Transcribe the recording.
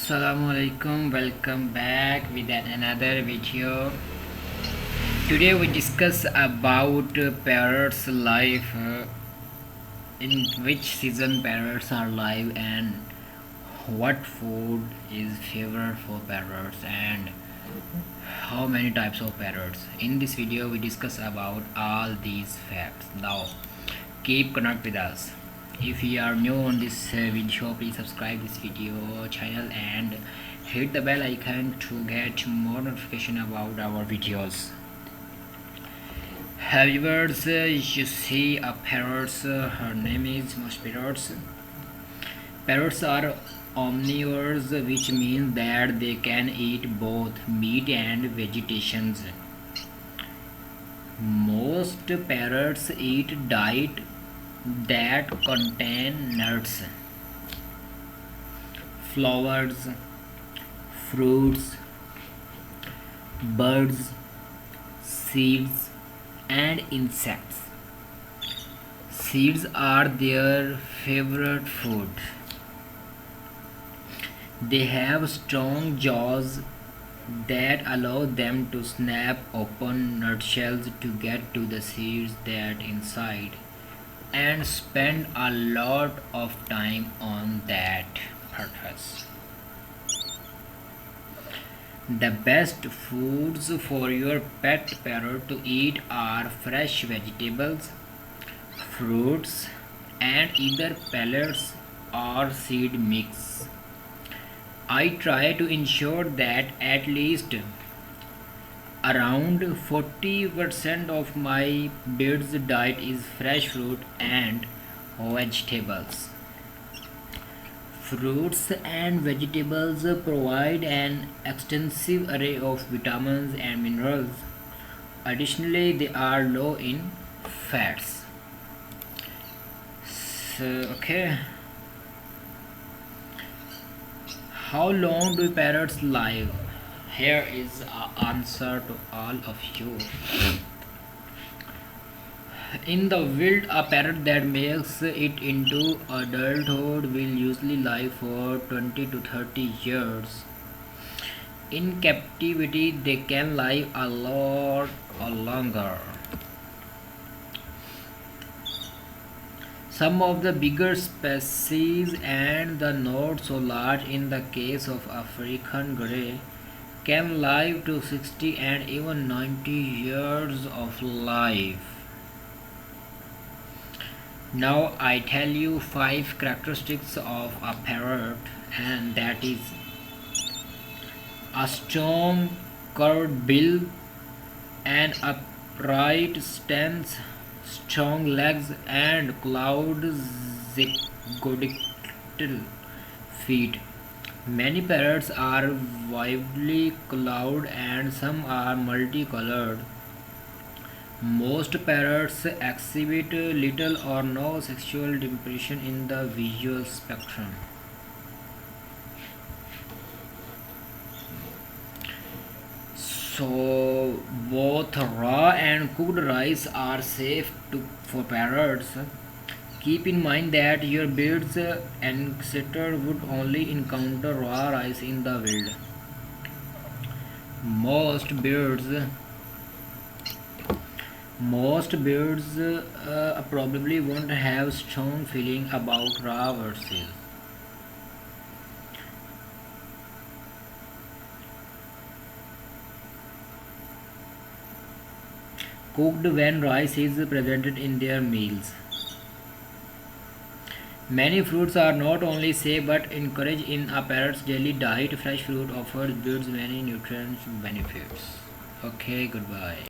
Assalamualaikum, welcome back with another video. Today we discuss about parrots life, in which season parrots are live and what food is favorite for parrots and how many types of parrots. In this video we discuss about all these facts. Now keep connect with us. If you are new on this video, please subscribe this video channel and hit the bell icon to get more notification about our videos. Viewers, you see a parrot. Her name is most parrots. Parrots are omnivores, which means that they can eat both meat and vegetations. Most parrots eat diet that contain nuts, flowers, fruits, birds, seeds, and insects. Seeds are their favorite food. They have strong jaws that allow them to snap open nutshells to get to the seeds that inside and spend a lot of time on that purpose. The best foods for your pet parrot to eat are fresh vegetables, fruits, and either pellets or seed mix. I try to ensure that at least around 40% of my bird's diet is fresh fruit and vegetables. Fruits and vegetables provide an extensive array of vitamins and minerals. Additionally, they are low in fats. Okay. How long do parrots live? Here is an answer to all of you. In the wild, a parrot that makes it into adulthood will usually live for 20 to 30 years. In captivity, they can live a lot longer. Some of the bigger species and the not so large, in the case of African grey, can live to 60 and even 90 years of life. Now I tell you 5 characteristics of a parrot, and that is a strong curved bill, an upright stance, strong legs, and cloud zygodical feet. Many parrots are vividly colored and some are multicolored. Most parrots exhibit little or no sexual dimorphism in the visual spectrum. So both raw and cooked rice are safe for parrots. Keep in mind that your bird's ancestor would only encounter raw rice in the wild. Most birds probably won't have strong feeling about raw versus cooked when rice is presented in their meals. Many fruits are not only safe but encouraged in a parrot's daily diet. Fresh fruit offers birds many nutrient benefits. Okay, goodbye.